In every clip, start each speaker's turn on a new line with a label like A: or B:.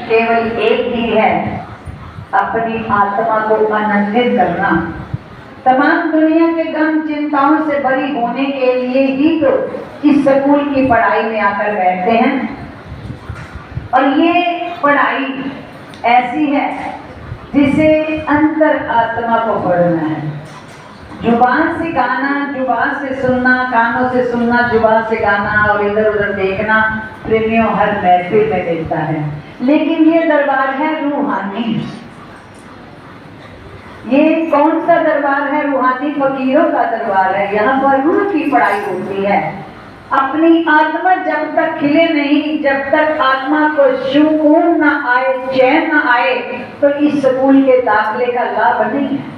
A: केवल एक ही है, अपनी आत्मा को आनंदित करना। तमाम दुनिया के गम चिंताओं से बरी होने के लिए ही तो इस स्कूल की पढ़ाई में आकर बैठते हैं। और ये पढ़ाई ऐसी है जिसे अंतर आत्मा को पढ़ना है। जुबान से गाना, जुबान से सुनना, कानों से सुनना, जुबान से गाना और इधर उधर देखना प्रेमियों हर महफिल में मिलता है। लेकिन ये दरबार है रूहानी। ये कौन सा दरबार है? रूहानी फकीरों का दरबार है। यहाँ पर रूह की पढ़ाई होती है। अपनी आत्मा जब तक खिले नहीं, जब तक आत्मा को सुकून न आए, चैन न आए, तो इस स्कूल के दाखिले का लाभ नहीं है।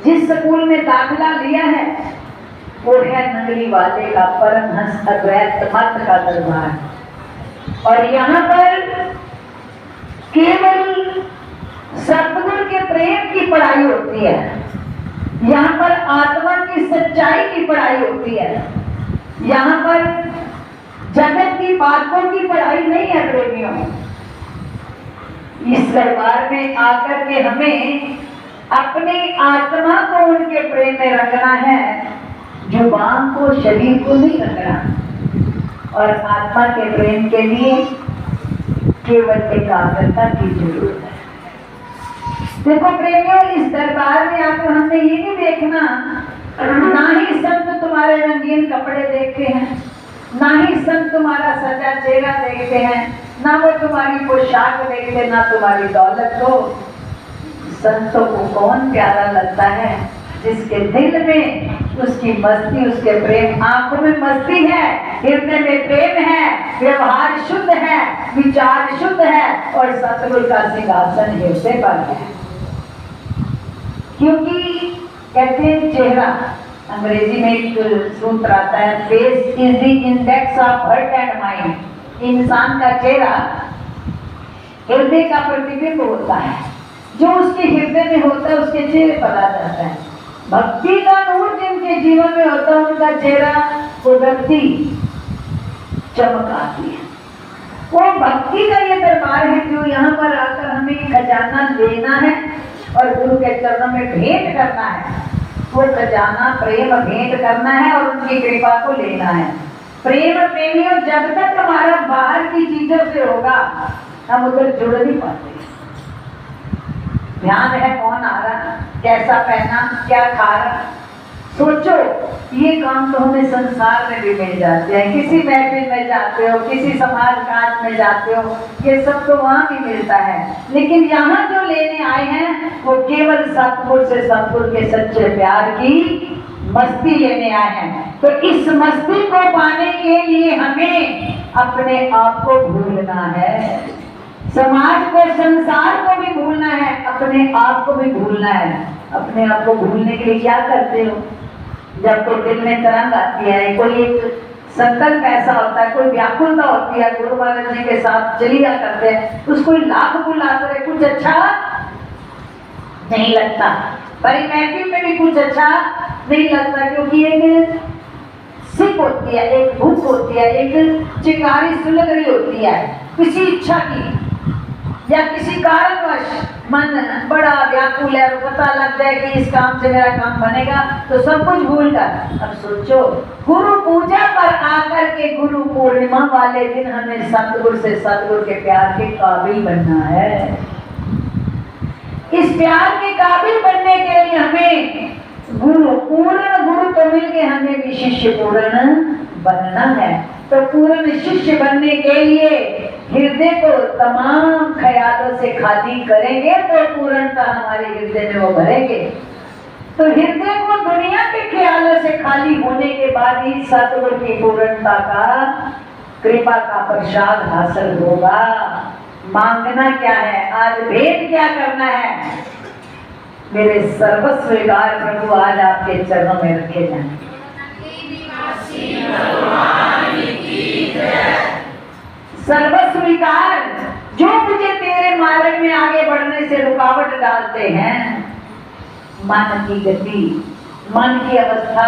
A: जिस स्कूल में दाखिला लिया है वो है नगरी वाले का परमहंस अद्वैत मत का दरबार। और यहाँ पर केवल सतगुरु के प्रेम की पढ़ाई होती है। यहाँ पर आत्मा की सच्चाई की पढ़ाई होती है। यहाँ पर जगत की बातों की पढ़ाई नहीं है प्रेमियों। इस दरबार में आकर के हमें अपनी आत्मा को उनके प्रेम में रखना है, जुबान को, शरीर को नहीं रखना। और आत्मा के प्रेम के लिए केवल एकाग्रता की जरूरत है। देखो प्रेमियों, इस दरबार में आकर हमने ये नहीं देखना, ना ही संत तुम्हारे रंगीन कपड़े देखते हैं, ना ही संत तुम्हारा सजा चेहरा देखते हैं, ना वो तुम्हारी पोशाक देखते, ना तुम्हारी दौलत को। संतों को कौन प्यारा लगता है? जिसके दिल में उसकी मस्ती, उसके प्रेम, आंखों में मस्ती है, हृदय में प्रेम है, व्यवहार शुद्ध है, विचार शुद्ध है और सतगुरु का सिंहासन हृदय पर है। क्योंकि कहते हैं चेहरा, अंग्रेजी में एक सूत्र आता है, face is the index of heart and mind. इंसान का चेहरा हृदय का प्रतिबिंब होता है। जो उसके हृदय में होता है उसके चेहरे पर आ जाता है। भक्ति का नूर जिनके जीवन में होता है उनका चेहरा कुदरती चमक आती है। वो भक्ति का ये दरबार है जो यहाँ पर आकर हमें खजाना लेना है और गुरु के चरणों में भेंट करना है। वो खजाना प्रेम भेंट करना है और उनकी कृपा को लेना है। प्रेम प्रेमियों, जब तक हमारा बाहर की चीजों से होगा हम उधर जुड़ नहीं पाते। ध्यान है कौन आ रहा, कैसा पहना, क्या खा रहा। सोचो, ये काम तो हमें संसार में भी मिल जाते हैं। किसी महफिल में जाते हो, किसी समाज काज में जाते हो, ये सब तो वहाँ भी मिलता है। लेकिन यहाँ जो लेने आए हैं वो केवल सतगुरु से, सतगुरु के सच्चे प्यार की मस्ती लेने आए हैं। तो इस मस्ती को पाने के लिए हमें अपने आप को भूलना है, समाज को, संसार को भी भूलना है, अपने आप को भी भूलना है। अपने आप को भूलने के लिए क्या करते हो? जब तो दिल में तरंग आती है, कोई एक संकल्प ऐसा होता है, कोई व्याकुलता होती है, गुरु महाराज जी के साथ चलिया करते हैं, उसको लाख बुलाते रहे, कुछ अच्छा नहीं लगता। पर महफिल में भी कुछ अच्छा नहीं लगता, क्योंकि एक सिक होती है, एक भूख होती है, एक चिंगारी सुलग रही होती है किसी इच्छा की, या किसी कारणवश मन बड़ा व्याकुल है, पता लग जाए कि इस काम से मेरा काम बनेगा, तो सब कुछ भूल कर अब सोचो गुरु पूजा पर आकर के गुरु पूर्णिमा वाले दिन हमें सतगुरु से, सतगुरु के प्यार के काबिल बनना है। इस प्यार के काबिल बनने के लिए हमें पूर्ण गुरु तो मिल के हमें भी शिष्य पूर्ण बनना है। तो पूर्ण शिष्य बनने के लिए हृदय को तमाम ख्यालों से खाली करेंगे तो पूर्णता हमारे हृदय में वो भरेंगे। तो हृदय को दुनिया के ख्यालों से खाली होने के बाद ही सतगुरु की पूर्णता का, कृपा का प्रसाद हासिल होगा। मांगना क्या है, आज भेंट क्या करना है? मेरे सर्वस्वीकार प्रभु आज आपके चरणों में रखे जाएंगे। सर्वस्वीकार, जो मुझे तेरे मार्ग में आगे बढ़ने से रुकावट डालते हैं, मन की गति, मन की अवस्था,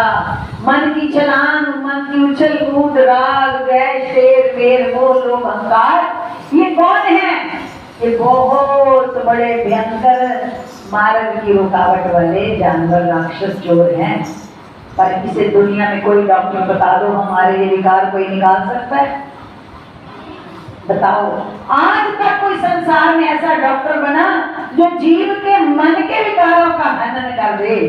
A: मन की छलांग, मन की उछल कूद, राग, द्वेष, शेर, वेर, मोह, लोभ, अहंकार, ये कि बहुत बड़े भयंकर मार्ग की रुकावट वाले जानवर राक्षस चोर हैं, पर इसे दुनिया में कोई डॉक्टर बता दो हमारे ये विकार कोई निकाल सकता है? बताओ, आज तक कोई संसार में ऐसा डॉक्टर बना जो जीव के मन के विकारों का हनन कर दे?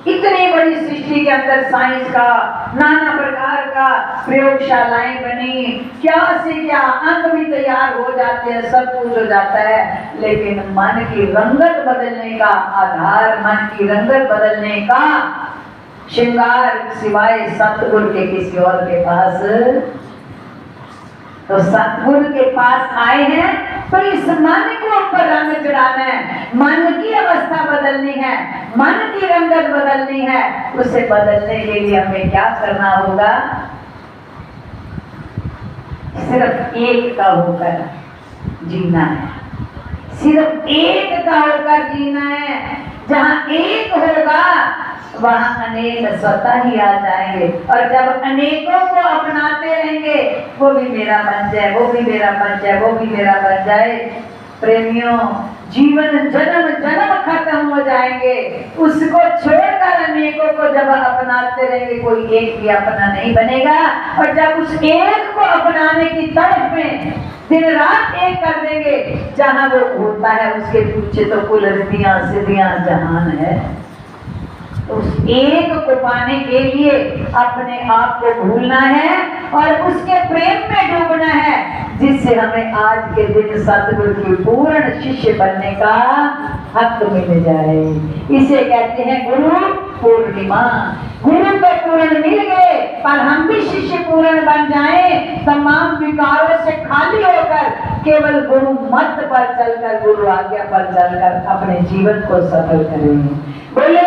A: इतनी बड़ी सृष्टि के अंदर साइंस का नाना प्रकार का प्रयोगशालाएं बनी, क्या से क्या अंग भी तैयार हो जाते हैं, सब कुछ हो जाता है, लेकिन मन की रंगत बदलने का आधार, मन की रंगत बदलने का श्रृंगार सिवाय सतगुरु के किसी और के पास। तो सतगुरु के पास आए हैं तो इस मन को ऊपर रंग चढ़ाना है, मन की अवस्था बदलनी है, मन की रंगत बदलनी है। उसे बदलने के लिए हमें क्या करना होगा? सिर्फ एक का होकर जीना है, सिर्फ एक का होकर जीना है। जहां एक होगा वहां अनेक स्वतः ही आ जाएंगे, और जब अनेकों को अपनाते रहेंगे, वो भी मेरा बन जाए, वो भी मेरा बन जाए, वो भी मेरा बन जाए। प्रेमियों, जीवन जन्म जन्म खत्म हो जाएंगे, उसको छोड़कर अनेकों को जब अपनाते रहेंगे, कोई एक भी अपना नहीं बनेगा। और जब उस एक को अपनाने की तरफ में दिन रात एक कर देंगे, जहां वो होता है उसके पीछे तो कुल रिद्धियां सिद्धियां जहान है। उस एक को पाने के लिए अपने आप को भूलना है और उसके प्रेम में डूबना है, जिससे हमें आज के दिन सतगुरु की पूर्ण शिष्य बनने का हक मिल जाए। इसे कहते हैं गुरु पूर्णिमा। गुरु पे पूर्ण मिल गए, पर हम भी शिष्य पूर्ण बन जाएं, तमाम विकारों से खाली होकर केवल गुरु मत पर चलकर, गुरु आज्ञा पर चलकर अपने जीवन को सफल करें। बोले